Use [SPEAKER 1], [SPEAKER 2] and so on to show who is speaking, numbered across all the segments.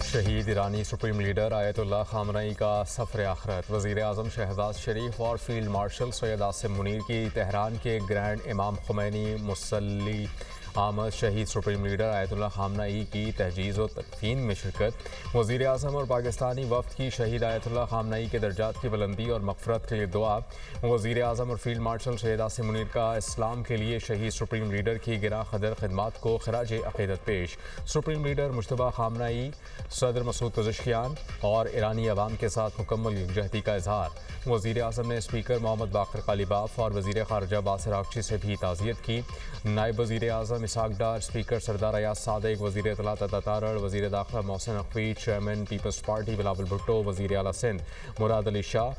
[SPEAKER 1] شہید ایرانی supreme leader آیت اللہ خامنئی کا سفر آخرت۔ وزیر اعظم شہباز شریف اور فیلڈ مارشل سید عاصم منیر کی تہران کے گرینڈ امام خمینی مصلی آمد شہید سپریم لیڈر آیت اللہ خامنئی کی تجہیز و تدفین میں شرکت۔ وزیر اعظم اور پاکستانی وفد کی شہید آیت اللہ خامنئی کے درجات کی بلندی اور مغفرت کے لیے دعا۔ وزیر اعظم اور فیلڈ مارشل سید عاصم منیر کا اسلام کے لیے شہید سپریم لیڈر کی گراں قدر خدمات کو خراج عقیدت پیش۔ سپریم لیڈر مجتبیٰ خامنئی، صدر مسعود پزشکیان اور ایرانی عوام کے ساتھ مکمل یکجہتی کا اظہار۔ وزیر اعظم نے اسپیکر محمد باقر قالیباف اور وزیر خارجہ باسل آرکچی سے بھی تعزیت کی۔ نائب وزیر اعظم اسحاق ڈار، اسپیکر سردار ایاز صادق، وزیر اطلاعات عطا تارڑ، وزیر داخلہ محسن نقوی، چیئرمین پیپلز پارٹی بلاول بھٹو، وزیر اعلیٰ سندھ مراد علی شاہ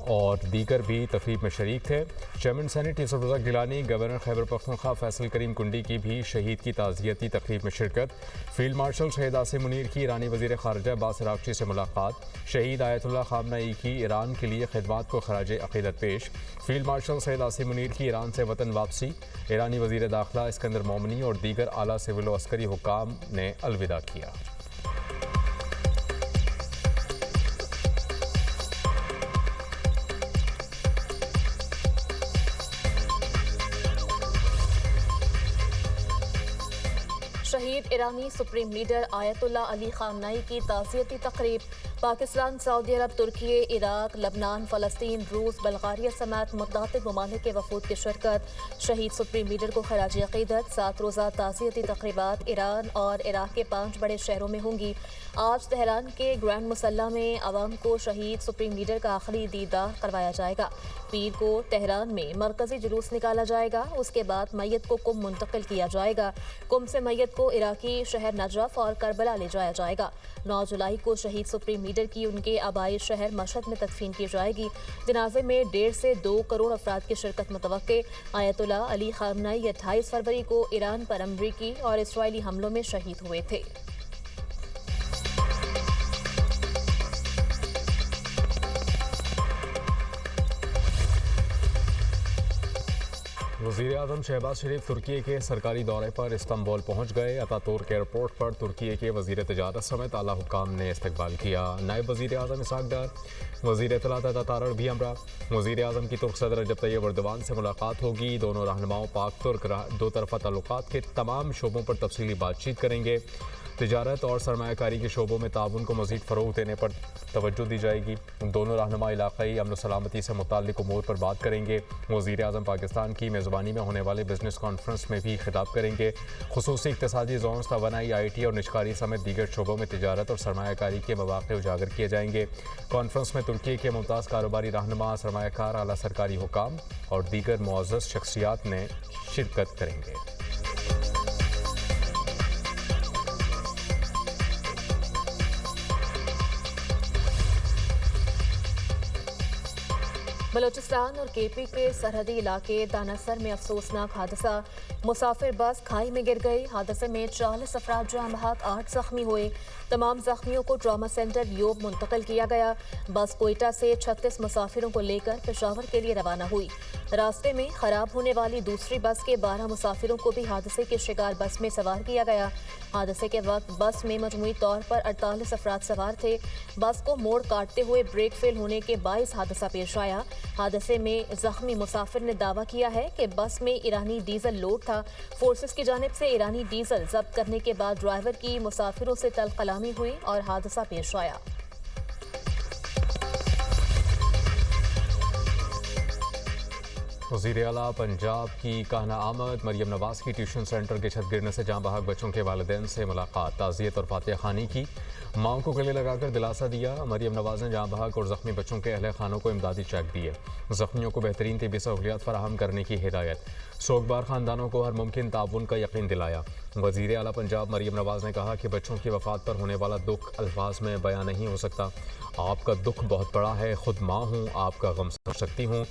[SPEAKER 1] اور دیگر بھی تقریب میں شریک تھے۔ چیئرمین سینٹ یوسف رزاق گیلانی، گورنر خیبر پختونخوا فیصل کریم کنڈی کی بھی شہید کی تعزیتی تقریب میں شرکت۔ فیلڈ مارشل سید عاصم منیر کی ایرانی وزیر خارجہ باسل آرکچی سے ملاقات۔ شہید آیت اللہ خامنئی کی ایران کے لیے خدمات کو خراج عقیدت پیش۔ فیلڈ مارشل سید عاصم منیر کی ایران سے وطن واپسی۔ ایرانی وزیر داخلہ اسکندر مومنی اور دیگر اعلیٰ سول و عسکری حکام نے الوداع کیا۔
[SPEAKER 2] شہید ایرانی سپریم لیڈر آیت اللہ علی خامنئی کی تعزیتی تقریب۔ پاکستان، سعودی عرب، ترکی، عراق، لبنان، فلسطین، روس، بلغاریہ سمیت متعدد ممالک کے وفود کی شرکت۔ شہید سپریم لیڈر کو خراج عقیدت۔ 7 روزہ تعزیتی تقریبات ایران اور عراق کے 5 بڑے شہروں میں ہوں گی۔ آج تہران کے گرینڈ مصلی میں عوام کو شہید سپریم لیڈر کا آخری دیدار کروایا جائے گا۔ پیر کو تہران میں مرکزی جلوس نکالا جائے گا۔ اس کے بعد میت کو قم منتقل کیا جائے گا۔ قم سے میت کو عراقی شہر نجف اور کربلا لے جایا جائے گا۔ 9 جولائی کو شہید سپریم لیڈر کی ان کے آبائی شہر مشہد میں تدفین کی جائے گی۔ جنازے میں 1.5 سے 2 کروڑ افراد کی شرکت متوقع۔ آیت اللہ علی خامنئی 28 فروری کو ایران پر امریکی اور اسرائیلی حملوں میں شہید ہوئے تھے۔
[SPEAKER 1] وزیر اعظم شہباز شریف ترکی کے سرکاری دورے پر استنبول پہنچ گئے۔ اتا ترک ایئرپورٹ پر ترکی کے وزیر تجارت سمیت اعلیٰ حکام نے استقبال کیا۔ نائب وزیر اعظم اسحاق ڈار، وزیر اطلاعات عطا تارڑ بھی ہمراہ۔ وزیر اعظم کی ترک صدر رجب طیب ایردوان سے ملاقات ہوگی۔ دونوں رہنماؤں پاک ترک دو طرفہ تعلقات کے تمام شعبوں پر تفصیلی بات چیت کریں گے۔ تجارت اور سرمایہ کاری کے شعبوں میں تعاون کو مزید فروغ دینے پر توجہ دی جائے گی۔ دونوں رہنما علاقائی امن و سلامتی سے متعلق امور پر بات کریں گے۔ وزیر اعظم پاکستان کی میزبانی میں ہونے والے بزنس کانفرنس میں بھی خطاب کریں گے۔ خصوصی اقتصادی زونز، توانائی، آئی ٹی اور نجکاری سمیت دیگر شعبوں میں تجارت اور سرمایہ کاری کے مواقع اجاگر کیے جائیں گے۔ کانفرنس میں ترکی کے ممتاز کاروباری رہنما، سرمایہ کار، اعلیٰ سرکاری حکام اور دیگر معزز شخصیات نے شرکت کریں گے۔
[SPEAKER 2] بلوچستان اور کے پی کے سرحدی علاقے داناسر میں افسوسناک حادثہ۔ مسافر بس کھائی میں گر گئی۔ حادثے میں 40 افراد جاں بحق، 8 زخمی ہوئے۔ تمام زخمیوں کو ٹراما سینٹر یوب منتقل کیا گیا۔ بس کوئٹہ سے 36 مسافروں کو لے کر پشاور کے لیے روانہ ہوئی۔ راستے میں خراب ہونے والی دوسری بس کے 12 مسافروں کو بھی حادثے کے شکار بس میں سوار کیا گیا۔ حادثے کے وقت بس میں مجموعی طور پر 48 افراد سوار تھے۔ بس کو موڑ کاٹتے ہوئے بریک فیل ہونے کے باعث حادثہ پیش آیا۔ حادثے میں زخمی مسافر نے دعویٰ کیا ہے کہ بس میں ایرانی ڈیزل لوڈ تھا۔ فورسز کی جانب سے ایرانی ڈیزل ضبط کرنے کے بعد ڈرائیور کی مسافروں سے تلخ کلامی ہوئی اور حادثہ پیش آیا۔
[SPEAKER 1] وزیر اعلیٰ پنجاب کی کہنا آمد۔ مریم نواز کی ٹیوشن سینٹر کے چھت گرنے سے جاں بحق بچوں کے والدین سے ملاقات، تعزیت اور فاتحہ خوانی کی۔ ماؤں کو گلے لگا کر دلاسا دیا۔ مریم نواز نے جاں بحق اور زخمی بچوں کے اہل خانوں کو امدادی چیک دیے۔ زخمیوں کو بہترین طبی سہولیات فراہم کرنے کی ہدایت۔ سوگبار خاندانوں کو ہر ممکن تعاون کا یقین دلایا۔ وزیر اعلیٰ پنجاب مریم نواز نے کہا کہ بچوں کی وفات پر ہونے والا دکھ الفاظ میں بیان نہیں ہو سکتا۔ آپ کا دکھ بہت بڑا ہے، خود ماں ہوں، آپ کا غم سمجھ سکتی ہوں۔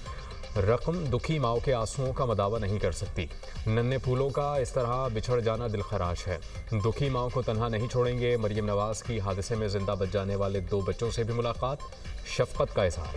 [SPEAKER 1] رقم دکھی ماؤں کے آنسوؤں کا مداوع نہیں کر سکتی۔ ننھے پھولوں کا اس طرح بچھڑ جانا دل خراش ہے۔ دکھی ماؤں کو تنہا نہیں چھوڑیں گے۔ مریم نواز کی حادثے میں زندہ بچ جانے والے 2 بچوں سے بھی ملاقات، شفقت کا اظہار۔